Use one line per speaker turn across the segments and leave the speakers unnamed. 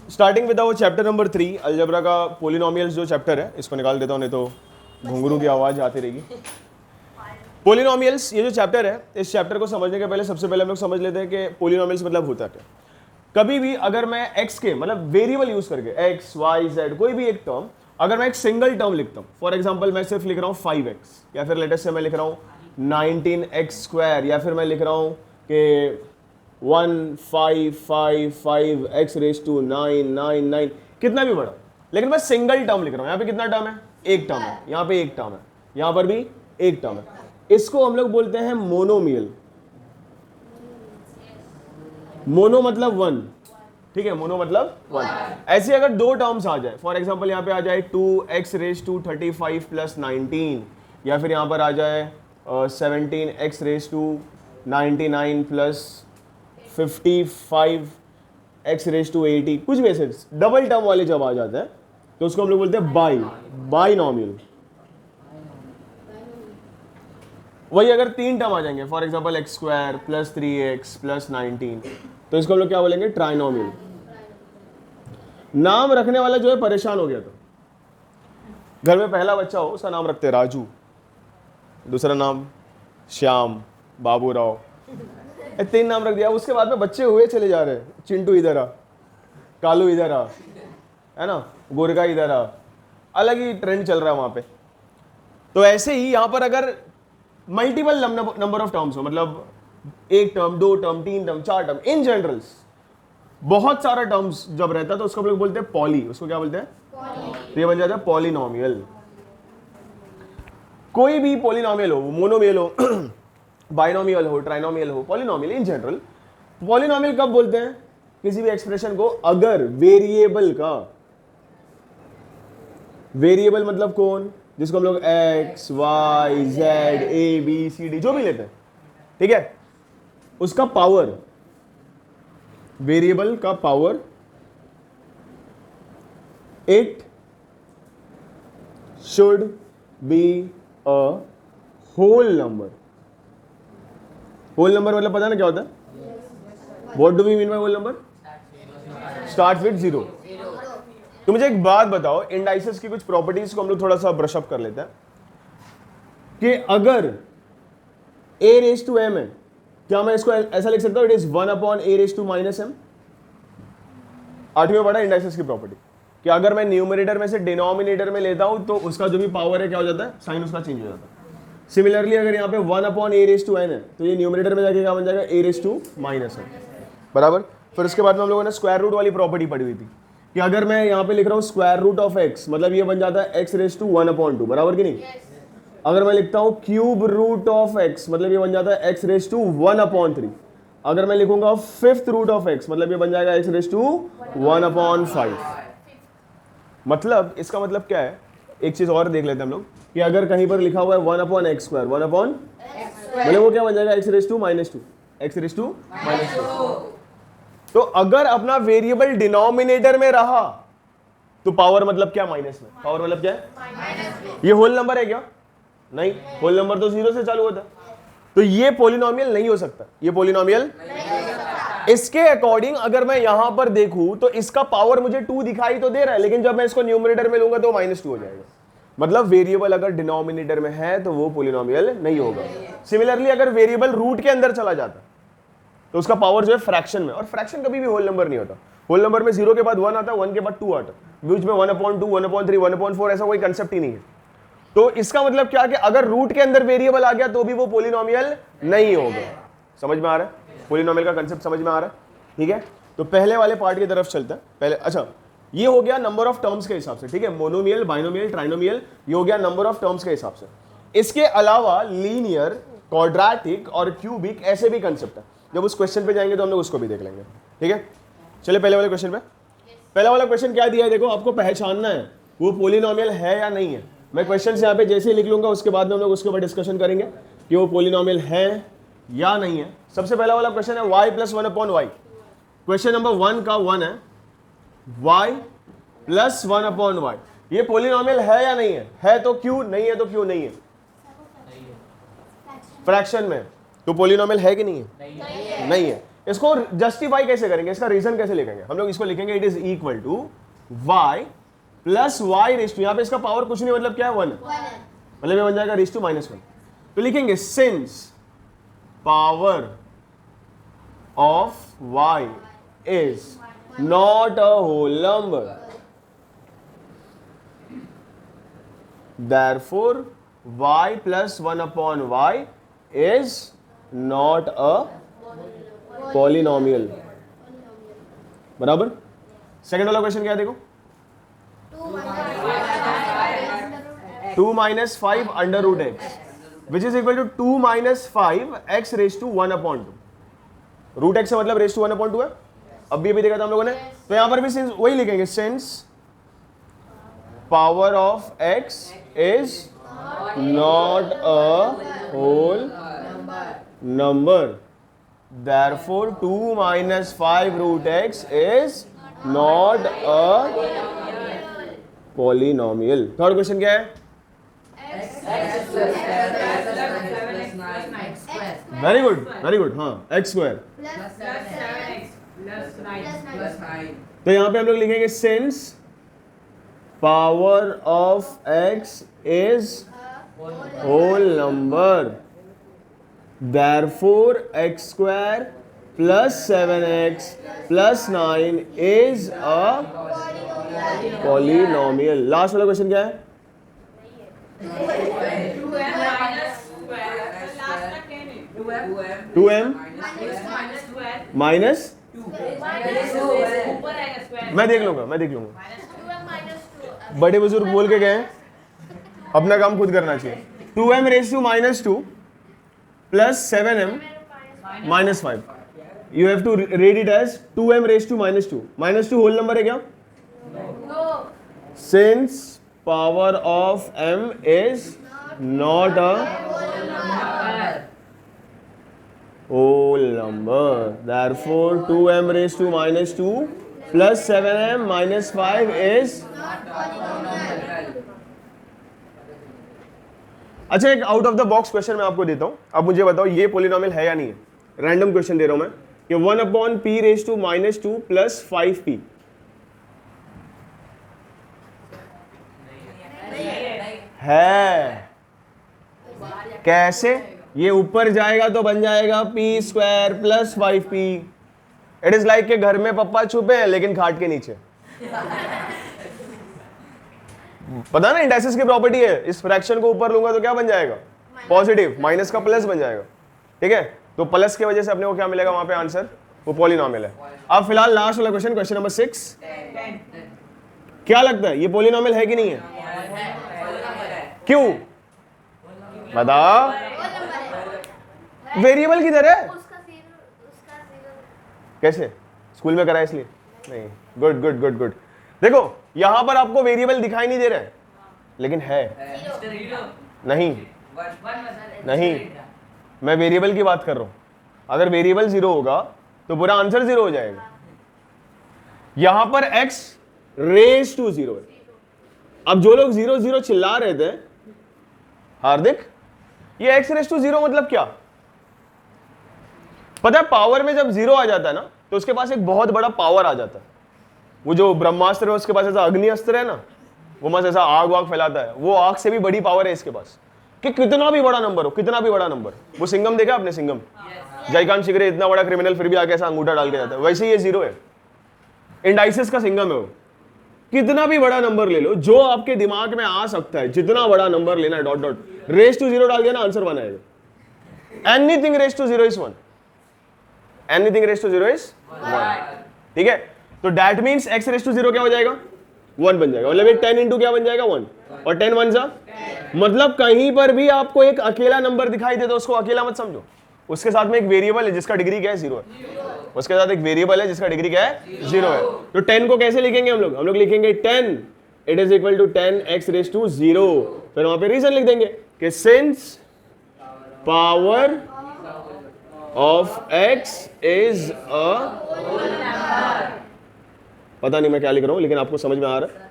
Starting with our chapter number 3 algebra का polynomials जो chapter है, इसको निकाल देता हूँ नहीं तो घुंघरू की आवाज आती रहेगी। पोलिनोमियल्स ये जो चैप्टर है, इस चैप्टर को समझने के पहले सबसे पहले हम लोग समझ लेते हैं कि पोलिनोमियल्स मतलब होता क्या। कभी भी अगर मैं x के मतलब वेरिएबल यूज करके x, y, z कोई भी एक टर्म, अगर मैं एक सिंगल टर्म लिखता हूँ, फॉर एग्जांपल मैं सिर्फ लिख रहा हूँ 5x, या फिर लेटेस्ट से मैं लिख रहा हूँ 19x², या फिर मैं लिख रहा हूँ कि 1555x⁻⁹999, कितना भी बड़ा, लेकिन मैं सिंगल टर्म लिख रहा हूँ। यहाँ पे कितना टर्म है? एक टर्म है। यहाँ पे एक टर्म है, यहाँ पर भी एक टर्म है। इसको हम लोग बोलते हैं मोनोमियल। मोनो मतलब वन, ठीक है, मोनो मतलब वन। ऐसे अगर दो टर्म्स आ जाए, फॉर एग्जांपल यहाँ पे आ जाए 2x⁻35 + 19, या फिर यहाँ पर आ जाए 17x⁻99 + 55x⁻80, कुछ भी ऐसे डबल टर्म वाले जब आ जाते हैं तो उसको हम लोग बोलते हैं बाइनोमियल। वही अगर तीन टर्म आ जाएंगे, फॉर एग्जांपल x² + 3x + 19, तो इसको हम लोग क्या बोलेंगे? ट्राइनोमियल। नाम रखने वाला जो है परेशान हो गया था। घर में पहला बच्चा हो, उसका नाम रखते राजू, दूसरा नाम श्याम, बाबूराव, तीन नाम रख दिया। उसके बाद में बच्चे हुए चले जा रहे हैं, चिंटू इधर आ, कालू इधर आ, है ना, गोरगा इधर आ, अलग ही ट्रेंड चल रहा है वहां पे। तो ऐसे ही यहां पर अगर मल्टीपल नंबर ऑफ टर्म्स हो, मतलब एक टर्म, दो टर्म, तीन टर्म, चार टर्म, इन जनरल्स बहुत सारा टर्म्स जब रहता है तो उसको हम लोग बोलते हैं पॉली। उसको क्या बोलते हैं? तो ये बन जाता है पॉलिनोमियल। कोई भी पॉलिनोमियल हो, मोनोमियल हो, बाइनोमियल हो, ट्राइनोमियल हो, पॉलिनोमियल इन जनरल। पॉलिनोमियल कब बोलते हैं? किसी भी एक्सप्रेशन को अगर वेरिएबल का, वेरिएबल मतलब कौन? जिसको हम लोग x, y, z, a, b, c, d जो भी लेते हैं, ठीक है, उसका पावर, वेरिएबल का power, it should be a whole number. Whole number मतलब पता ना क्या होता है? What do we mean by whole number? Starts with 0। तो मुझे एक बात बताओ, इंडाइसेस की कुछ प्रॉपर्टीज को हम लोग थोड़ा सा ब्रश अप कर लेते हैं कि अगर a⁻m है, क्या मैं इसको ऐसा लिख सकता हूं? It is 1/a⁻m। आठवीं में पढ़ा इंडाइसेस की प्रॉपर्टी कि अगर मैं न्यूमरेटर में से डिनोमिनेटर में लेता हूं तो उसका जो भी पावर है क्या हो जाता है? साइन उसका चेंज हो जाता है। सिमिलरली अगर यहाँ पे 1/a⁻n है तो ये न्यूमरेटर में जाके क्या बन जाएगा? a⁻−m, बराबर। फिर उसके बाद में हम लोगों ने स्क्वायर रूट वाली प्रॉपर्टी पढ़ी हुई थी कि अगर मैं यहाँ पे लिख रहा हूँ स्क्वायर रूट ऑफ x, मतलब ये बन जाता है x⁻1/2, बराबर कि नहीं? अगर मैं लिखता हूँ क्यूब रूट ऑफ x, मतलब ये बन जाता है x⁻1/3। अगर मैं लिखूंगा फिफ्थ रूट ऑफ x, मतलब ये बन जाएगा x⁻1/5। मतलब इसका मतलब क्या है? एक चीज और देख लेते हैं हम लोग कि अगर कहीं पर लिखा हुआ है 1/x², 1 मतलब वो क्या बन जाएगा? x⁻2, x⁻2। तो अगर अपना वेरिएबल डिनोमिनेटर में रहा तो पावर मतलब क्या? माइनस में। पावर मतलब क्या है? ये होल नंबर है क्या? नहीं, होल नंबर तो 0 से चालू होता है। तो ये पॉलिनोमियल नहीं हो सकता। ये पॉलिनोमियल इसके अकॉर्डिंग अगर मैं यहां पर देखूं तो इसका पावर मुझे 2 दिखाई तो दे रहा है, लेकिन जब मैं इसको न्यूमरेटर में लूंगा तो -2 हो जाएगा। मतलब वेरिएबल अगर डिनोमिनेटर में है तो वो पॉलिनोमियल नहीं होगा। सिमिलरली अगर वेरिएबल रूट के अंदर चला जाता तो उसका पावर जो है फ्रैक्शन में, और फ्रैक्शन कभी भी होल नंबर नहीं होता। होल नंबर में 0 के बाद 1 आता है, 1 के बाद 2 आता है, बीच में 1/2, 1/3, 1/4 ऐसा कोई कंसेप्ट ही नहीं है। तो इसका मतलब क्या कि अगर रूट के अंदर वेरिएबल आ गया तो भी वो पॉलिनोमियल नहीं होगा। समझ में आ रहा है? पॉलिनोमियल का कंसेप्ट समझ में आ रहा है? ठीक है, तो पहले वाले पार्ट की तरफ चलते हैं पहले। अच्छा, ये हो गया नंबर ऑफ टर्म्स के हिसाब से, ठीक है, मोनोमियल, बाइनोमियल, ट्राइनोमियल, ये हो गया नंबर ऑफ टर्म्स के हिसाब से। इसके अलावा लीनियर, क्वाड्रेटिक और क्यूबिक ऐसे भी कंसेप्ट है। जब उस क्वेश्चन पे जाएंगे तो हम लोग उसको भी देख लेंगे, ठीक है। चलिए पहले वाले क्वेश्चन पे। पहला वाला क्वेश्चन क्या दिया है? देखो, आपको पहचानना है वो पॉलिनोमियल है या नहीं है। मैं क्वेश्चन यहाँ पे जैसे ही लिख लूंगा उसके बाद में हम लोग उसके ऊपर डिस्कशन करेंगे कि वो पॉलिनोमियल है या नहीं है। सबसे पहला वाला क्वेश्चन है y + 1/y। क्वेश्चन नंबर 1 का 1 है y + 1/y। ये पॉलिनोमियल है या नहीं है? है तो क्यों, नहीं है तो क्यों नहीं है? फ्रैक्शन में तो पॉलिनोमियल है कि नहीं है? नहीं है। इसको जस्टिफाई कैसे करेंगे, इसका रीजन कैसे लिखेंगे हम लोग? इसको लिखेंगे it is equal to y plus y raise to, यहां पे इसका पावर कुछ नहीं, मतलब क्या है 1 मतलब ये बन जाएगा रेस टू -1। तो लिखेंगे since power of y is not a whole number, therefore y plus 1 upon y is not a polynomial। बराबर। सेकंड वाला क्वेश्चन क्या है देखो, 2 minus 5 under root x which is equal to 2 minus 5 x raised to 1 upon 2। Root x से मतलब raised to 1 upon 2 है, अब भी देखा था हम लोगों ने। तो यहां पर भी सिंस वही लिखेंगे, since power of x is not a whole number, therefore 2 minus 5 root x is not a polynomial। Third question क्या है? वेरी गुड वेरी गुड, हाँ एक्स स्क्वायर। तो यहां पे हम लोग लिखेंगे since power of x is whole number, therefore x square plus 7x plus 9 is a polynomial। Last वाला क्वेश्चन क्या है? 2m माइनस, मैं देख लूंगा बड़े बुजुर्ग बोल के गए, अपना काम खुद करना चाहिए। 2m raise to -2 plus 7m -5, you have to read it as 2m raise to -2। -2 whole number है क्या? Since power of m is not a whole number, therefore 2m raise to -2 plus 7m -5 is. अच्छा, एक out of the box question मैं आपको देता हूं, अब मुझे बताओ ये पॉलिनोमियल है या नहीं है। रैंडम क्वेश्चन दे रहा हूं मैं कि 1 upon p raise to -2 plus 5p है। कैसे? ये ऊपर जाएगा तो बन जाएगा p square plus 5p। It is like के घर में पप्पा छुपे हैं लेकिन खाट के नीचे। पता ना इंडाइसिस की प्रॉपर्टी है, इस फ्रैक्शन को ऊपर लूंगा तो क्या बन जाएगा? पॉजिटिव, माइनस का प्लस बन जाएगा। ठीक है, तो प्लस की वजह से अपने को क्या मिलेगा वहां पे आंसर? वो पॉलिनोमियल है। अब फिलहाल लास्ट वाला क्वेश्चन, क्वेश्चन नंबर 6, क्या लगता है ये पॉलिनोमियल है कि नहीं है? क्यों बताओ? वेरिएबल किधर है? कैसे? स्कूल में करा इसलिए नहीं? Good good good good. देखो यहां पर आपको वेरिएबल दिखाई नहीं दे रहा है, लेकिन है। नहीं नहीं, मैं वेरिएबल की बात कर रहा हूं। अगर वेरिएबल 0 होगा तो पूरा आंसर 0 हो जाएगा। यहां पर x रेज टू 0 है। अब जो लोग 0 0 चिल्ला रहे थे, हार्दिक, ये x रेज टू 0 मतलब क्या? पता है, पावर में जब 0 आ जाता है ना तो उसके पास एक बहुत बड़ा पावर आ जाता है। वो जो ब्रह्मास्त्र है उसके पास ऐसा अग्नि अस्त्र है ना, वो मस्त ऐसा आग वाग फैलाता है, वो आग से भी बड़ी पावर है इसके पास। कि कितना भी बड़ा नंबर हो, कितना भी बड़ा नंबर। वो सिंघम देखा आपने? सिंघम, जयकांत शिकरे, इतना बड़ा क्रिमिनल फिर भी आके ऐसा अंगूठा डाल के जाता है। वैसे ये 0 है, इंडाइसिस का सिंघम है वो। कितना भी बड़ा नंबर ले लो जो आपके दिमाग में आ सकता है, जितना बड़ा नंबर लेना है, डॉट डॉट रेज टू 0 डाल दिया ना, आंसर 1 आएगा। Anything raise to 0 is 1, anything raise to 0 is 1। ठीक है, तो that means x raise to 0 क्या हो जाएगा? 1 बन जाएगा। मतलब ये 10 इंटू क्या बन जाएगा? 1, और 10 1 जा, मतलब कहीं पर भी आपको एक अकेला नंबर दिखाई दे तो उसको अकेला मत समझो। उसके साथ में एक वेरिएबल है जिसका डिग्री क्या है? 0 है। उसके साथ एक वेरिएबल है जिसका डिग्री क्या है? 0 है। तो 10 को कैसे लिखेंगे हम लोग? हम लोग लिखेंगे 10 it is equal to 10x raise to 0। फिर वहां पे रीजन लिख देंगे कि since power of x is a, पता नहीं मैं क्या लिख रहा हूं लेकिन आपको समझ में आ रहा है।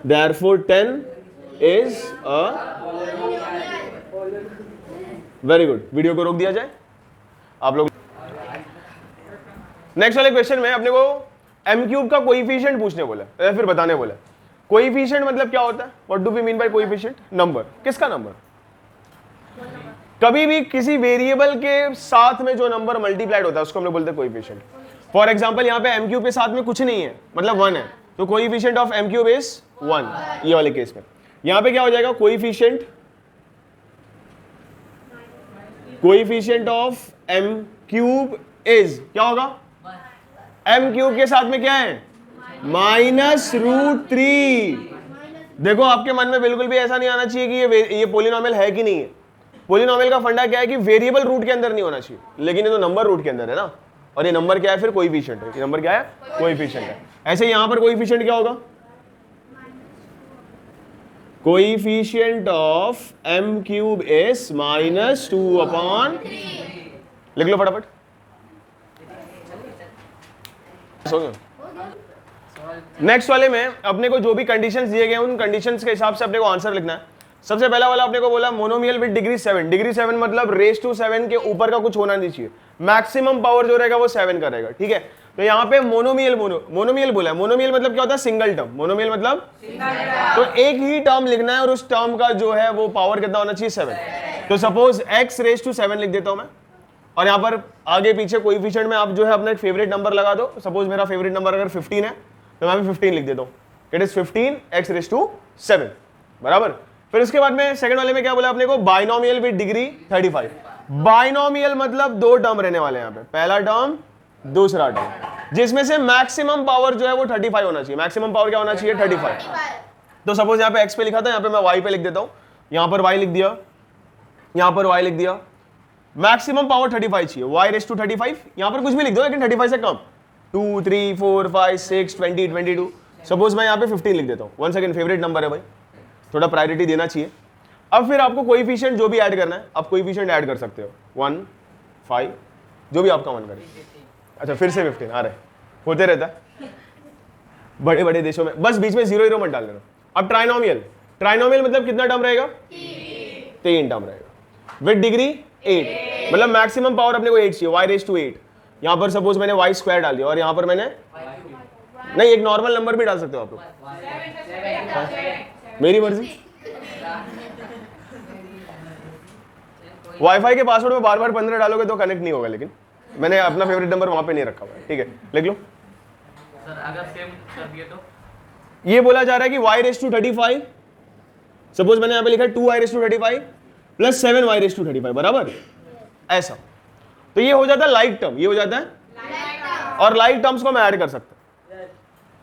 therefore 10 is a, very good. Video को रोक दिया जाए। आप लोग नेक्स्ट वाले क्वेश्चन में अपने को m क्यूब का कोएफिशिएंट पूछने बोला या फिर बताने बोला। कोएफिशिएंट मतलब क्या होता है? What do we mean by coefficient? Number. किसका नंबर? कभी भी किसी वेरिएबल के साथ में जो नंबर मल्टीप्लाइड होता है उसको हम लोग बोलते हैं कोएफिशिएंट। फॉर एग्जांपल यहाँ पे m क्यूब के साथ में कुछ नहीं है, मतलब 1 है, तो coefficient of m cube is 1। ये वाले केस में यहाँ पे क्या हो जाएगा? Coefficient of m cube is क्या होगा? m क्यूब के साथ में क्या है? -√3। देखो आपके मन में बिल्कुल भी ऐसा नहीं आना चाहिए कि ये पोलिनोमियल है कि नहीं है। पोलिनोमियल का फंडा क्या है कि वेरिएबल रूट के अंदर नहीं होना चाहिए, लेकिन ये तो नंबर रूट के अंदर है ना, और ये नंबर क्या है? फिर कोएफिशिएंट है। ये नंबर क्या है? कोएफिशिएंट है। ऐसे यहां पर कोएफिशिएंट क्या होगा? Coefficient of m cube is -2/3। लिख लो फटाफट। नेक्स्ट वाले में अपने को जो भी कंडीशंस दिए गए उन कंडीशंस के हिसाब से अपने को आंसर लिखना है। सबसे पहला वाला अपने को बोला मोनोमियल विद डिग्री 7। डिग्री 7 मतलब रेस टू 7 के ऊपर का कुछ होना नहीं चाहिए। मैक्सिमम पावर जो रहेगा वो 7 का रहेगा, ठीक है। तो यहाँ पे मोनोमियल बोला है। मोनोमियल मतलब क्या होता है? Single term. मोनोमियल मतलब तो एक ही टर्म लिखना है और उस टर्म का जो है वो पावर कितना होना चाहिए? 7। तो सपोज x रेस टू 7 लिख देता हूं मैं, और यहाँ पर आगे पीछे कोएफिशिएंट में आप जो है अपना एक फेवरेट नंबर लगा दो। सपोज मेरा फेवरेट नंबर अगर 15 है तो मैं 15 लिख देता हूँ। It is 15 x raise to 7 बराबर। फिर उसके बाद में सेकंड वाले में क्या बोला अपने को? Binomial with degree 35। बाइनोमियल मतलब दो टर्म रहने वाले हैं यहाँ पे, पहला टर्म दूसरा टर्म, जिसमें से मैक्सिमम पावर जो है वो 35 होना चाहिए। मैक्सिमम पावर क्या होना चाहिए? 35। तो सपोज यहाँ पे x पे लिखा था, यहाँ पे मैं y पे लिख देता हूँ। यहाँ पर y लिख दिया, यहाँ पर y लिख दिया। मैक्सिमम पावर 35 चाहिए, y रेस टू 35। यहाँ पर कुछ भी लिख दो लेकिन 35 से कम। 2 3 4 5 6 20 22। सपोज मैं यहाँ पे 15 लिख देता हूँ। वन सेकंड, फेवरेट नंबर है भाई, थोड़ा प्रायोरिटी देना चाहिए। अब फिर आपको कोएफिशिएंट जो भी ऐड करना है, आप कोएफिशिएंट ऐड कर सकते हो, 1 5 जो भी आपका मन करे। अच्छा फिर से 15 आ रहे, होते रहता है बड़े बड़े देशों में, बस बीच में 0 मत डाल देना। अब ट्राइनोमियल मतलब कितना टर्म रहेगा? 3 टर्म रहेगा विद डिग्री 8। मतलब मैक्सिमम पावर अपने को 8 चाहिए, y रेस टू 8। यहाँ पर सपोज मैंने y स्क्वायर डाल दिया और यहाँ पर मैंने नहीं, एक नॉर्मल नंबर भी डाल सकते हो आप लोग, मेरी मर्जी। वाईफाई के पासवर्ड में बार बार 15 डालोगे तो कनेक्ट नहीं होगा, लेकिन मैंने अपना फेवरेट नंबर वहां पे नहीं रखा हुआ है, ठीक है। लिख लो सर, अगर सेम कर दिए तो ये बोला जा रहा है कि y रेस टू 35। सपोज मैंने यहाँ पे लिखा है 2y raise to 35 plus 7y raise to 35 बराबर ऐसा। तो ये हो जाता है लाइक टर्म, ये हो जाता है और लाइक टर्म्स को मैं ऐड कर सकता हूं।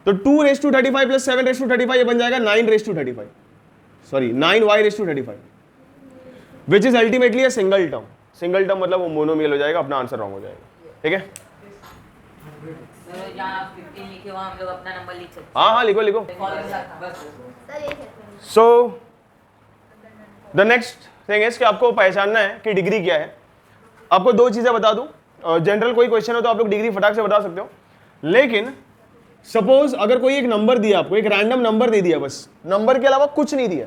तो 2 raise to 35 plus 7 raise to 35 ये बन जाएगा 9 raise to 35, sorry 9y raise to 35, which is ultimately a single term. Single term मतलब वो मोनोमियल हो जाएगा, अपना आंसर रॉन्ग हो जाएगा, ठीक है। हाँ लिखो लिखो। So the next thing is कि आपको पहचानना है कि डिग्री क्या है। आपको दो चीजें बता दूं, जनरल कोई क्वेश्चन हो तो आप लोग डिग्री फटाक से बता सकते हो, लेकिन सपोज अगर कोई एक नंबर दिया आपको, एक रैंडम नंबर दे दिया, बस नंबर के अलावा कुछ नहीं दिया,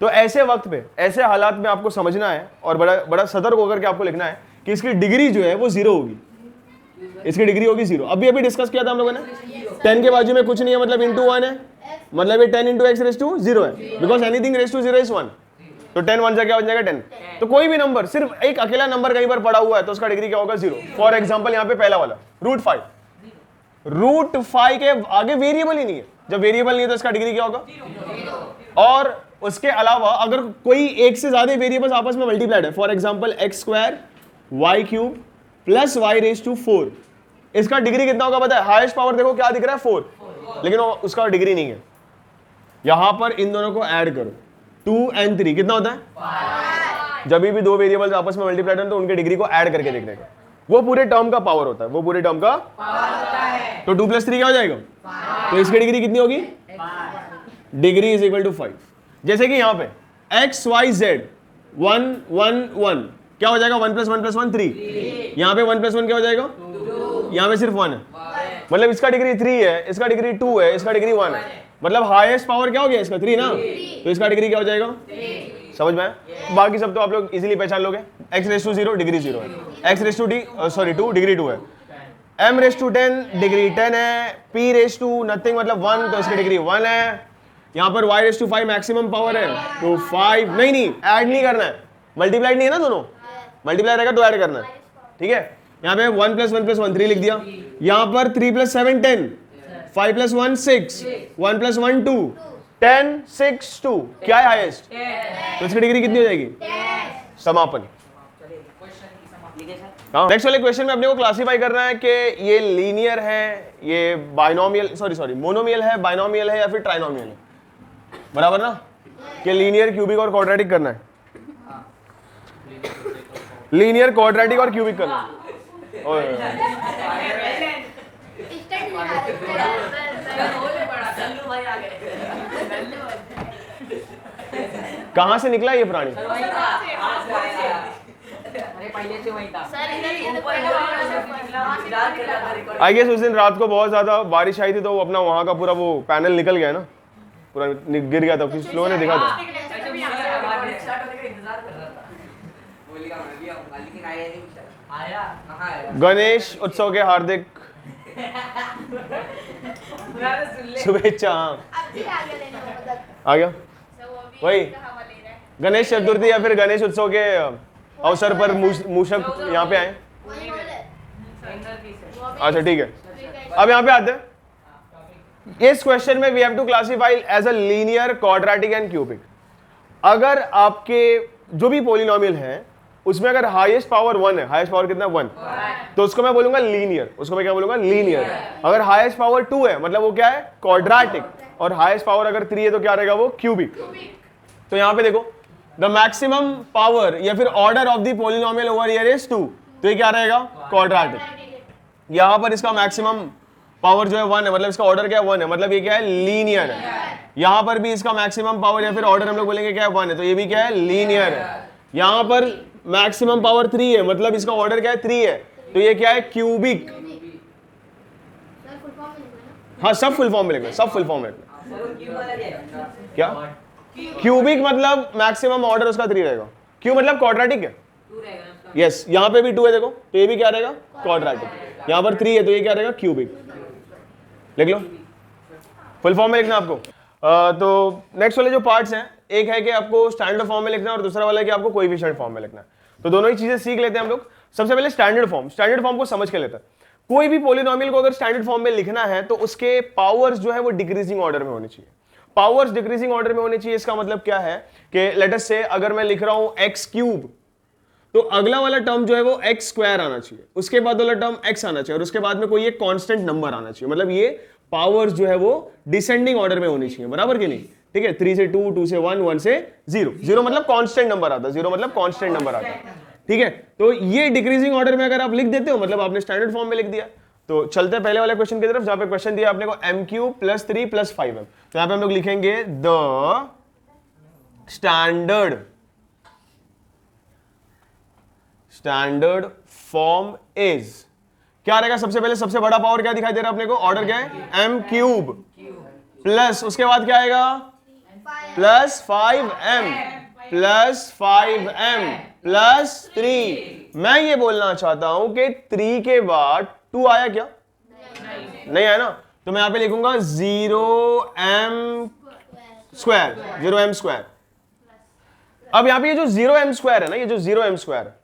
तो ऐसे वक्त पे, ऐसे हालात में आपको समझना है और बड़ा बड़ा सतर्क होकर के आपको लिखना है कि इसकी डिग्री जो है वो 0 होगी। इसकी डिग्री होगी 0। अभी डिस्कस किया था हम लोगों ने, 10 के बाजू में कुछ नहीं है मतलब इंटू 1 है, मतलब ये 10 इंटू एक्स रेस टू 0 है, because anything raise to 0 is 1। तो 10 1 जा क्या बन जाएगा 10। तो कोई भी नंबर, सिर्फ एक अकेला नंबर कहीं पर पड़ा हुआ है तो उसका डिग्री क्या होगा? 0। फॉर एग्जाम्पल यहाँ पे पहला वाला √5, √5 के आगे वेरिएबल ही नहीं है। जब वेरिएबल नहीं है तो इसका डिग्री क्या होगा? और उसके अलावा अगर कोई एक से ज्यादा वेरिएबल्स आपस में मल्टीप्लाइड है, for example x² y³ plus y raise to 4, इसका डिग्री कितना होगा पता है? हाईएस्ट पावर देखो क्या दिख रहा है 4, लेकिन उसका डिग्री नहीं है। यहां पर इन दोनों को ऐड करो, 2 and 3 कितना होता है? 5। जब भी दो वेरिएबल्स आपस में मल्टीप्लाइड हैं तो उनके डिग्री को ऐड करके देखने का, वो पूरे टर्म का पावर होता है, वो पूरे टर्म का पावर होता है। तो 2 + 3 क्या हो जाएगा? 5। तो इसकी डिग्री कितनी होगी? Degree is equal to 5। जैसे कि यहाँ पे x y z 1 1 1 क्या हो जाएगा? 1 + 1 + 1 3। यहाँ पे 1 + 1 क्या हो जाएगा? 2। यहाँ पे सिर्फ 1 है, मतलब इसका डिग्री 3 है, इसका डिग्री 2 है, इसका डिग्री 1 है, मतलब हाईएस्ट पावर क्या हो गया इसका? 3 ना, तो इसका डिग्री क्या हो जाएगा? समझ में आया? बाकी सब तो आप लोग इजीली पहचान लोगे। x रेस टू 0 डिग्री 0 है, x raise to two degree 2 है, m रेस टू 10 डिग्री 10 है, p रेस टू नथिंग मतलब 1 तो इसकी डिग्री 1 है, यहाँ पर y raise to 5 maximum power है तो 5 नहीं ऐड नहीं करना है, मल्टीप्लाइड नहीं है ना दोनों, मल्टीप्लाई रहेगा तो ऐड करना है, ठीक है। यहाँ पे 1 + 1 + 1 3 लिख दिया, यहाँ पर 3 + 7 10, 5 + 1 6, 1 + 1 2, 10 6 2 क्या है हाईएस्ट, तो इसकी डिग्री कितनी हो जाएगी, समापन। नेक्स्ट वाले क्वेश्चन में अपने को क्लासिफाई करना है कि ये लीनियर है, ये बाइनोमियल सॉरी मोनोमियल है, बाइनोमियल है या फिर ट्राइनोमियल है, बराबर ना, कि लीनियर क्यूबिक और क्वाड्रेटिक करना है, लीनियर क्वाड्रेटिक और क्यूबिक करना है। कहां से निकला ये प्राणी, आई गेस उस दिन रात को बहुत ज्यादा बारिश आई थी तो अपना वहां का पूरा वो पैनल निकल गया ना, पूरा गिर गया था, कुछ लोगों ने देखा था। गणेश उत्सव के हार्दिक शुभेच्छा। आ गया वही गणेश चतुर्थी या फिर गणेश उत्सव के अवसर पर मूषक यहाँ पे आए। अच्छा ठीक है, अब यहाँ पे आते हैं। इस क्वेश्चन में we have to classify as a linear, quadratic and cubic. अगर आपके जो भी पॉलिनोमियल है उसमें अगर हाईएस्ट पावर 1 है, हाईएस्ट पावर कितना 1, तो उसको मैं बोलूंगा लीनियर, उसको मैं क्या बोलूंगा लीनियर। अगर हाईएस्ट पावर 2 है मतलब वो क्या है क्वाड्रेटिक, और हाईएस्ट पावर अगर 3 है तो क्या रहेगा वो क्यूबिक। तो यहाँ पे देखो द मैक्सिमम पावर या फिर order of the polynomial over here is 2, तो ये क्या रहेगा क्वाड्रेटिक। यहाँ पर इसका मैक्सिमम पावर जो है 1 है मतलब इसका ऑर्डर क्या है 1 है, मतलब ये क्या है लीनियर है। यहाँ पर भी इसका मैक्सिमम पावर या फिर ऑर्डर हम लोग बोलेंगे क्या है 1 है, तो ये भी क्या है लीनियर है। यहाँ पर मैक्सिमम पावर 3 है मतलब इसका ऑर्डर क्या है 3 है, तो ये क्या है क्यूबिक। हाँ सब फुल फॉर्म में लिखना, सब फुल फॉर्म में लिखना। क्या क्यूबिक मतलब मैक्सिमम ऑर्डर उसका 3 रहेगा, क्यू मतलब क्वाड्रेटिक है, यस यहाँ पे भी 2 है देखो, तो ये भी क्या रहेगा क्वाड्रेटिक। यहाँ पर 3 है तो ये क्या रहेगा क्यूबिक। लिख लो, फुल फॉर्म में लिखना आपको। तो नेक्स्ट वाले जो पार्ट्स हैं, एक है कि आपको स्टैंडर्ड फॉर्म में लिखना है और दूसरा वाला है कि आपको कोएफिशिएंट फॉर्म में लिखना है। तो दोनों ही चीजें सीख लेते हैं हम लोग। सबसे पहले स्टैंडर्ड फॉर्म को समझ के लेते हैं। कोई भी पॉलिनोमियल को अगर स्टैंडर्ड फॉर्म में लिखना है तो उसके पावर्स जो है वो डिक्रीजिंग ऑर्डर में होनी चाहिए। पावर्स डिक्रीजिंग ऑर्डर में होनी चाहिए, इसका मतलब क्या है कि लेट अस से अगर मैं लिख रहा हूं एक्स क्यूब, तो अगला वाला टर्म जो है वो एक्स स्क्वायर आना चाहिए, उसके बाद वाला टर्म एक्स आना चाहिए और उसके बाद में कोई एक कांस्टेंट नंबर आना चाहिए। मतलब ये पावर्स जो है वो डिसेंडिंग ऑर्डर में होनी चाहिए, बराबर कि नहीं, ठीक है। 3 से 2, 2 से 1, 1 से 0, 0 मतलब कांस्टेंट नंबर आता है, 0 मतलब कांस्टेंट नंबर आता है, ठीक है। तो ये डिक्रीजिंग ऑर्डर में अगर आप लिख देते हो मतलब आपने स्टैंडर्ड फॉर्म में लिख दिया। तो चलते हैं पहले वाले क्वेश्चन की तरफ, जहां पे क्वेश्चन दिया आपने को m³ + 3 + 5m। तो यहां पे हम लोग लिखेंगे द स्टैंडर्ड फॉर्म इज, क्या रहेगा सबसे पहले, सबसे बड़ा पावर क्या दिखाई दे रहा है अपने को, ऑर्डर क्या है m³ प्लस उसके बाद क्या आएगा plus 5m plus 5m plus 3। मैं ये बोलना चाहता हूं कि 3 के बाद 2 आया क्या, नहीं आया ना, तो मैं यहां पे लिखूंगा 0m²। अब यहां पे ये जो 0m² है ना, ये जो 0m² है,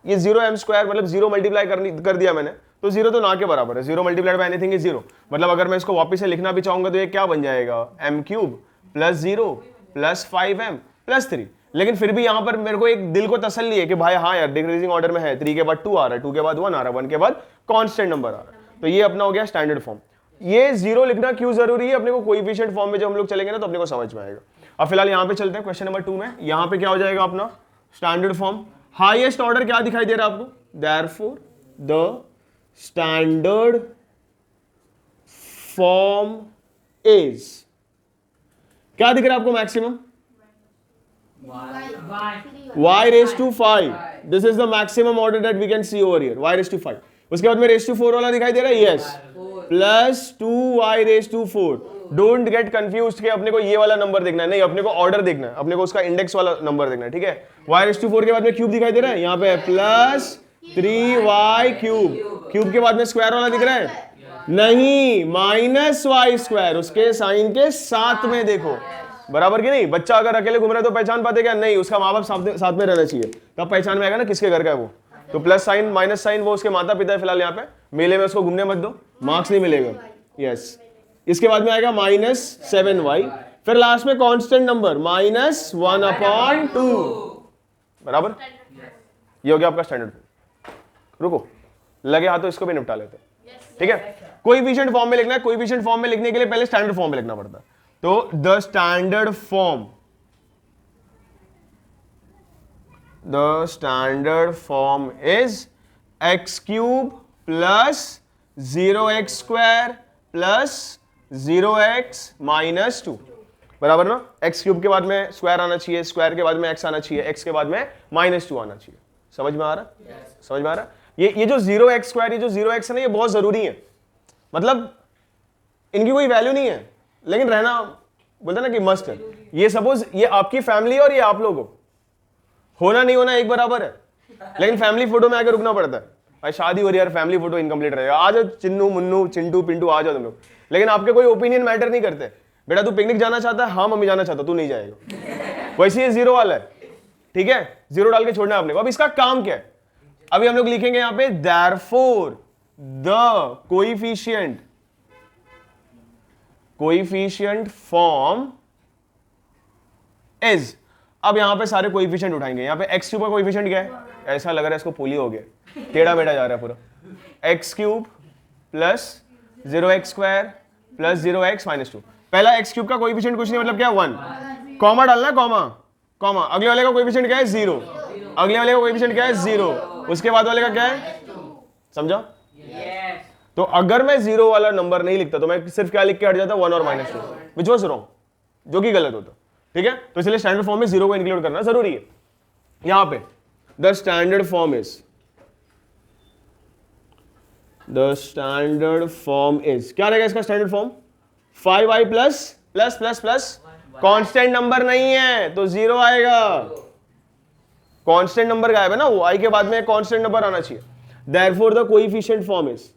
ये 0m² मतलब 0 मल्टीप्लाई कर दिया मैंने, तो 0 तो ना के बराबर है, 0 मल्टीप्लाइड बाय एनीथिंग इज 0। मतलब अगर मैं इसको वापस से लिखना भी चाहूंगा तो ये क्या बन जाएगा m³ + 0 + 5m + 3। लेकिन फिर भी यहां पर मेरे को एक दिल को तसल्ली है कि भाई हाँ यार डिक्रीजिंग ऑर्डर में है, 3 के बाद 2 आ रहा है, 2 के बाद 1 आ रहा है, 1 के बाद कांस्टेंट नंबर आ रहा है। तो ये अपना हो गया स्टैंडर्ड फॉर्म। ये 0 लिखना क्यों जरूरी है, अपने को कोएफिशिएंट फॉर्म में जब हम लोग चलेंगे ना तो अपने को समझ में आएगा। अब फिलहाल यहां पे चलते हैं क्वेश्चन नंबर 2 में। यहां पे क्या हो जाएगा अपना स्टैंडर्ड फॉर्म, हाईएस्ट ऑर्डर क्या दिखाई दे रहा है आपको, therefore the standard form is, क्या दिख रहा है आपको maximum y⁵. This is the maximum order that we can see over here, y⁵. उसके बाद में ⁴ वाला दिखाई दे रहा है, yes, plus 2y⁴. Don't get confuse कि अपने को ये वाला नंबर देखना है, नहीं, अपने को ऑर्डर देखना है, अपने को उसका इंडेक्स वाला नंबर देखना है, ठीक है। y⁴ के बाद में क्यूब दिखाई दे रहा है, यहाँ पे प्लस 3y क्यूब, क्यूब के बाद में स्क्वायर वाला दिख रहा है, नहीं, -y², उसके साइन के साथ में देखो, बराबर की नहीं। बच्चा अगर अकेले घूम रहा है तो पहचान पाते क्या, नहीं, उसका माँ बाप साथ में रहना चाहिए, तब पहचान में आएगा ना किसके घर का है वो। तो प्लस साइन माइनस साइन वो उसके माता पिता है फिलहाल यहाँ पे, मेले में उसको घूमने मत दो, मार्क्स नहीं मिलेगा। यस, इसके बाद में आएगा -7y, फिर लास्ट में कांस्टेंट नंबर -1/2, बराबर। ये हो गया आपका स्टैंडर्ड। रुको, लगे हाथों इसको भी निपटा लेते हैं, ठीक है। कोएफिशिएंट फॉर्म में लिखना है, कोएफिशिएंट फॉर्म में लिखने के लिए पहले स्टैंडर्ड फॉर्म में लिखना पड़ता है। तो the standard form is x³ + 0x² + 0x - 2, बराबर ना। x³ के बाद में स्क्वायर आना चाहिए, स्क्वायर के बाद में x आना चाहिए, x के बाद में -2 आना चाहिए। समझ में आ रहा है? समझ में आ रहा है? ये जो 0x², ये जो 0x है ना, ये बहुत जरूरी है, मतलब इनकी कोई वैल्यू नहीं है, लेकिन रहना बोलते ना कि मस्ट है। ये सपोज ये आपकी फैमिली और ये आप लोग होना नहीं होना एक बराबर है, लेकिन फैमिली फोटो में आके रुकना पड़ता है। भाई शादी हो रही है यार, फैमिली फोटो इनकम्प्लीट रहेगा, आ जाओ चिन्नू मुन्नू चिंटू पिंटू आ जाओ तुम लोग, लेकिन आपके कोई ओपिनियन मैटर नहीं करते। बेटा तू पिकनिक जाना चाहता है, हाँ मम्मी जाना चाहता, तू नहीं जाएगा। वैसे ये 0 वाला है, ठीक है, 0 डाल के छोड़ना है आपने को। अब इसका काम क्या है, अभी हम लोग लिखेंगे यहां पे therefore the coefficient form is. अब यहां पे सारे कोएफिशिएंट उठाएंगे। यहां पे x³ का कोएफिशिएंट क्या है, ऐसा लग रहा है इसको पोलियो हो गया, टेढ़ा मेढ़ा जा रहा है पूरा। x³ + 0x² + 0x - 2। पहला x³ का कोएफिशिएंट कुछ नहीं, मतलब क्या, 1, कॉमा डालना, कॉमा, अगले वाले का कोएफिशिएंट क्या है, 0, अगले वाले का कोएफिशिएंट क्या है, 0, उसके बाद वाले का क्या है, समझा? तो अगर मैं 0 वाला नंबर नहीं लिखता तो मैं सिर्फ क्या लिख के हट जाता, 1 और -2, विच वाज रॉन्ग, जो कि गलत होता, ठीक है। तो इसलिए स्टैंडर्ड फॉर्म में 0 को इंक्लूड करना जरूरी है। यहां पे द स्टैंडर्ड फॉर्म इज क्या रहेगा इसका standard form, 5y +++, constant number नहीं है तो 0 आएगा, कांस्टेंट नंबर गायब है ना, वो i के बाद में कांस्टेंट नंबर आना चाहिए। Therefore the coefficient form is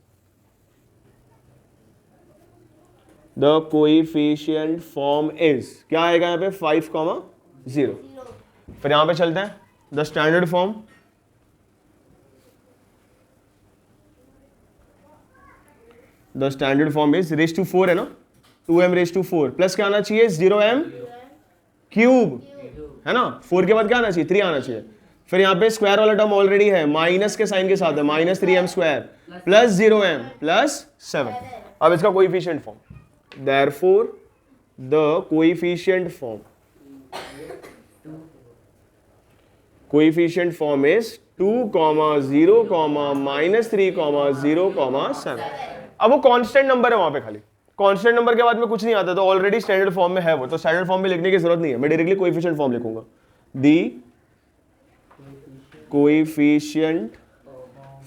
क्या आएगा यहाँ पे, 5, 0। फिर यहां पे चलते हैं, द स्टैंडर्ड फॉर्म इज ⁴ है ना, 2m⁴ प्लस क्या आना चाहिए, 0m³ है ना, 4 के बाद क्या आना चाहिए, 3 आना चाहिए। फिर यहाँ पे स्क्वायर वाला टर्म ऑलरेडी है, माइनस के साइन के साथ है, -3m² + 0m + 7। अब इसका coefficient form, therefore the coefficient form is 2, 0, -3, 0, 7। अब वो कांस्टेंट नंबर है वहां पे, खाली कांस्टेंट नंबर के बाद में कुछ नहीं आता, तो ऑलरेडी स्टैंडर्ड फॉर्म में है वो, तो स्टैंडर्ड फॉर्म में लिखने की जरूरत नहीं है, मैं डायरेक्टली कोएफिशिएंट फॉर्म लिखूंगा, दी कोएफिशिएंट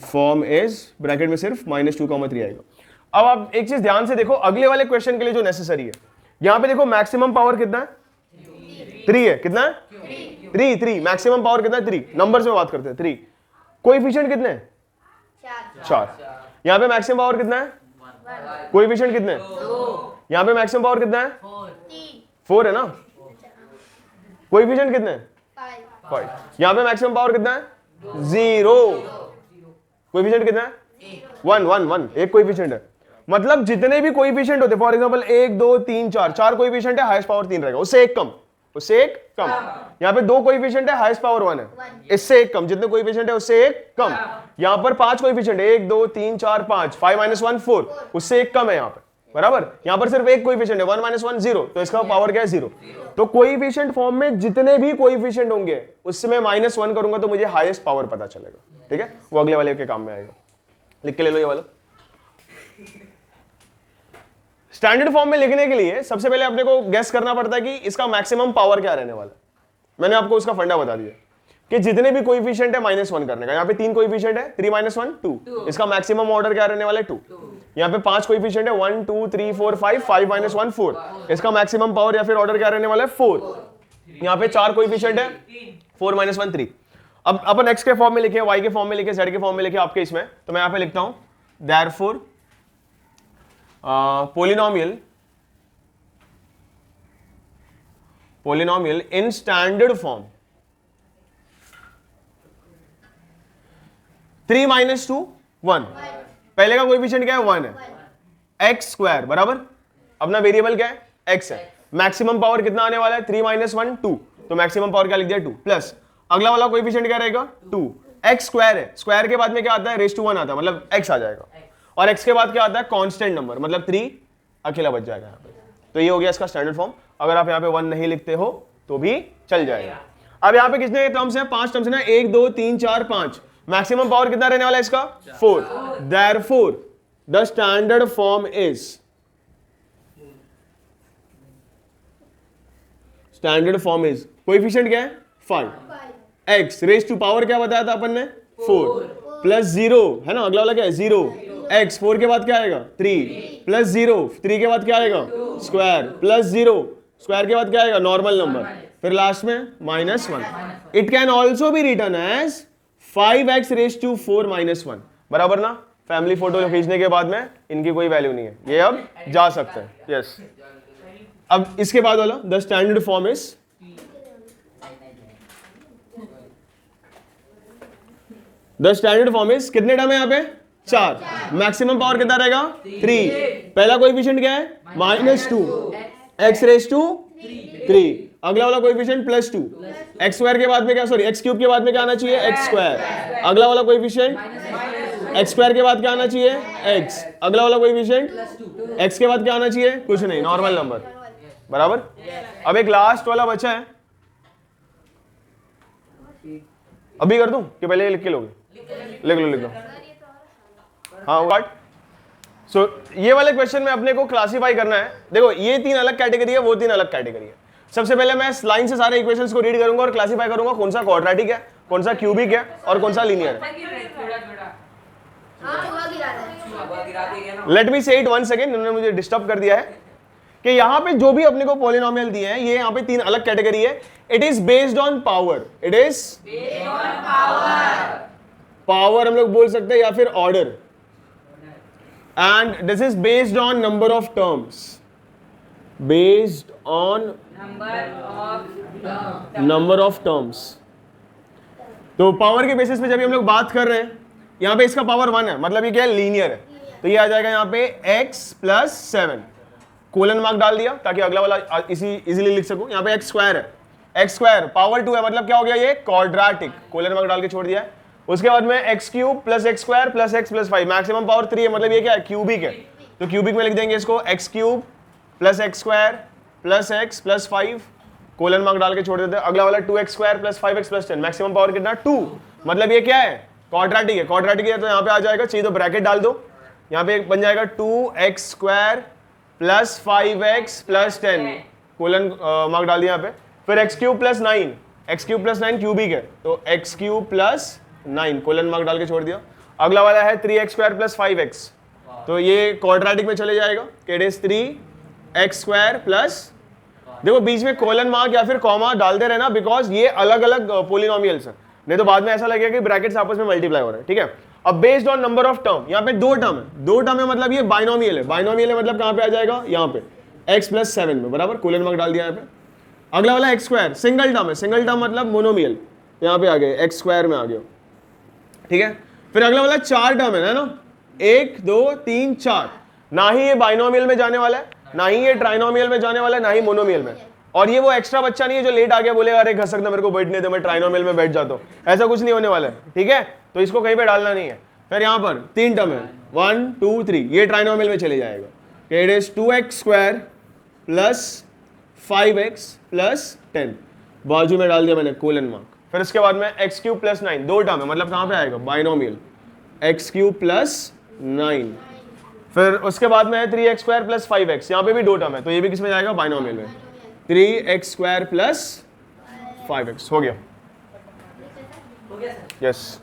फॉर्म इज, ब्रैकेट में सिर्फ -2, 3 आएगा। अब आप एक चीज ध्यान से देखो, अगले वाले क्वेश्चन के लिए जो नेसेसरी है, यहां पे देखो मैक्सिमम पावर कितना है, 3 है, कितना है, 3, मैक्सिमम पावर कितना है, 3, नंबर्स में बात करते हैं, 3। कोएफिशिएंट कितने हैं, 4। यहां पे मैक्सिमम पावर कितना है, कोएफिशिएंट कितने हैं, यहां पे मैक्सिमम पावर कितना है, 4 है ना, कोएफिशिएंट कितने हैं, 5। यहां पे मैक्सिमम पावर कितना है, 0, कोएफिशिएंट कितना है, 1, एक कोएफिशिएंट है। मतलब जितने भी कोएफिशिएंट होते, फॉर एग्जांपल 1, 2, 3, 4 कोएफिशिएंट है, हाईएस्ट पावर 3 रहेगा, उससे एक कम। यहाँ पे 2 कोएफिशिएंट है, हाईएस्ट पावर 1 है, इससे एक कम। जितने कोएफिशिएंट है उससे एक कम। यहाँ पर 5 कोएफिशिएंट है, 1, 2, 3, 4, 5, 5 - 1 4, उससे एक कम है यहाँ पे, बराबर। यहाँ पर सिर्फ एक कोएफिशिएंट है, 1 - 1 0, तो इसका पावर क्या है, 0। तो कोएफिशिएंट फॉर्म में जितने भी कोएफिशिएंट होंगे उससे मैं -1 करूंगा तो मुझे हाईएस्ट पावर पता चलेगा, ठीक है। वो अगले वाले के काम में आएगा, लिख के ले लो ये वाला। स्टैंडर्ड फॉर्म में लिखने के लिए सबसे पहले अपने को गेस करना पड़ता है कि इसका मैक्सिमम पावर क्या रहने वाला है। मैंने आपको उसका फंडा बता दिया। कि जितने भी कोएफिशिएंट है -1 करने का। यहाँ पे 3 कोएफिशिएंट है, 3 - 1 2, इसका मैक्सिमम ऑर्डर क्या रहने वाला है 2। यहाँ पे 5 कोएफिशिएंट है, 1 2 3 4 5, 5 - 1 4, इसका मैक्सिमम पावर या फिर ऑर्डर क्या रहने वाला है 4। यहाँ पे 4 कोएफिशिएंट है, 4 - 1 3। अब अपन x के फॉर्म में लिखे, y के फॉर्म में लिखे, z के फॉर्म में लिखे आपके इसमें, तो मैं यहाँ पे लिखता हूं therefore polynomial in standard form 3 - 2 1, पहले का कोएफिशिएंट क्या है 1 है, x स्क्वायर बराबर अपना वेरिएबल क्या है x है, मैक्सिमम पावर कितना आने वाला है 3 - 1 2, तो मैक्सिमम पावर क्या लिख दिया 2, प्लस अगला वाला कोएफिशिएंट क्या रहेगा 2, x स्क्वायर है, स्क्वायर के बाद में क्या आता है रेज़ टू 1 आता है, मतलब x आ जाएगा, और x के बाद क्या आता है कांस्टेंट नंबर, मतलब 3 अकेला बच जाएगा यहाँ पे। तो ये हो गया इसका स्टैंडर्ड फॉर्म। अगर आप यहाँ पे 1 नहीं लिखते हो तो भी चल जाएगा। अब यहाँ पे कितने टर्म्स हैं, 5 टर्म्स हैं, 1 2 3 4 5, मैक्सिमम पावर कितना रहने वाला है इसका 4। Therefore the standard form is, standard form is, coefficient क्या है 5, x रेज़ टू पावर क्या बताया था अपन ने 4 प्लस 0 है ना, अगला वाला क्या है 0, x 4 के बाद क्या आएगा 3 प्लस 0, 3 के बाद क्या आएगा स्क्वायर प्लस 0, स्क्वायर के बाद क्या आएगा नॉर्मल नंबर, फिर लास्ट में -1। It can also be written as 5x raise to 4 - 1, बराबर ना। फैमिली फोटो खींचने के बाद में इनकी कोई वैल्यू नहीं है, ये अब जा सकते हैं। यस, अब इसके बाद वाला the standard form is, the standard form is, कितने टर्म है यहाँ पे 4, मैक्सिमम पावर कितना रहेगा 3, पहला कोएफिशिएंट क्या है -2, x रेज़ टू 3, अगला वाला कोएफिशिएंट +2, x स्क्वायर के बाद में क्या, सॉरी x क्यूब के बाद में क्या आना चाहिए x स्क्वायर, अगला वाला कोएफिशिएंट x स्क्वायर के बाद क्या आना चाहिए x, अगला वाला कोएफिशिएंट x के बाद क्या आना चाहिए कुछ नहीं, नॉर्मल नंबर, बराबर। अब एक लास्ट वाला बचा है, अभी कर दूं कि पहले लिख के लोगे, लिख लो। हाँ व्हाट, सो ये वाले क्वेश्चन में अपने को क्लासिफाई करना है। देखो ये 3 अलग कैटेगरी है, वो 3 अलग कैटेगरी है। सबसे पहले मैं लाइन से सारे इक्वेशंस को रीड करूंगा और क्लासिफाई करूंगा कौन सा क्वाड्रेटिक है, कौन सा क्यूबिक है और कौन सा लीनियर है। लेट मी से इट वन सेकेंड, उन्होंने मुझे डिस्टर्ब कर दिया है कि यहाँ पे जो भी अपने को पॉलिनोमियल दिए हैं ये यहाँ पे 3 अलग कैटेगरी है। It is based on power, it is power हम लोग बोल सकते हैं या फिर order, and this is based on number of terms, based on number of terms. तो पावर के बेसिस पे जब हम लोग बात कर रहे हैं, यहाँ पे इसका पावर 1 है, मतलब ये क्या है लीनियर है, तो ये आ जाएगा यहाँ पे x + 7, कोलन मार्क डाल दिया ताकि अगला वाला इजीली लिख सकूं। यहाँ पे x स्क्वायर है, x स्क्वायर पावर 2 है, मतलब क्या हो गया ये क्वाड्रेटिक, कोलन मार्क डाल के छोड़ दिया है। उसके बाद में x cube + x square + x + 5, maximum power 3 है, मतलब ये क्या है क्यूबिक है, तो क्यूबिक में लिख देंगे इसको x cube + x square + x + 5, colon mark डाल के छोड़ देते हैं। अगला वाला 2x square + 5x + 10, maximum power कितना 2, मतलब ये क्या है क्वाड्रेटिक है, क्वाड्रेटिक है तो यहाँ पे आ जाएगा, चाहिए तो ब्रैकेट डाल दो, यहाँ पे बन जाएगा 2x square + 5x + 10, colon mark डाल दिया यहाँ पे, फिर x cube + 9, x cube + 9 cubic है तो x क्यूब + 9, कोलन मार्क डाल के छोड़ दिया। अगला वाला है 3x स्क्वायर + 5x, तो ये क्वाड्रेटिक में चले जाएगा, it is 3x square plus, देखो बीच में कोलन मार्क या फिर कॉमा डालते रहना बिकॉज ये अलग अलग पोलिनोमियल्स है, नहीं तो बाद में ऐसा लगेगा कि ब्रैकेट्स आपस में मल्टीप्लाई हो रहे हैं, ठीक है। अब based on number of term, यहाँ पे 2 टर्म है, 2 टर्म है मतलब ये बाइनोमियल है, बाइनोमियल है मतलब कहाँ पे आ जाएगा यहाँ पे x + 7 में, बराबर, कोलन मार्क डाल दिया यहाँ पे। अगला वाला x स्क्वायर सिंगल टर्म है, सिंगल टर्म मतलब मोनोमियल, यहाँ पे आ गए x स्क्वायर में आ गया, ठीक है। फिर अगला वाला 4 टर्म है ना, 1 2 3 4, ना ही ये बाइनोमियल में जाने वाला है, ना ही ये ट्राइनोमियल में जाने वाला है, ना ही मोनोमियल में। और ये वो एक्स्ट्रा बच्चा नहीं है जो लेट आ गया बोलेगा अरे घसक ना मेरे को बैठने दे, मैं ट्राइनोमियल में बैठ जाता हूँ, ऐसा कुछ नहीं होने वाला है, ठीक है। तो इसको कहीं पे डालना नहीं है। फिर यहाँ पर 3 टर्म है 1 2 3, ये ट्राइनोमियल में चले जाएगा, it is 2x square + 5x + 10, बाजू में डाल दिया मैंने कोलन मार्क। फिर इसके बाद में x क्यूब + 9, 2 टर्म है मतलब कहाँ पे आएगा बाइनोमियल, x क्यूब + 9। फिर उसके बाद में है 3x स्क्वायर + 5x, यहाँ पे भी 2 टर्म है तो ये भी किस में जाएगा बाइनोमियल में, 3x स्क्वायर + 5x हो गया।
हो गया सर?
यस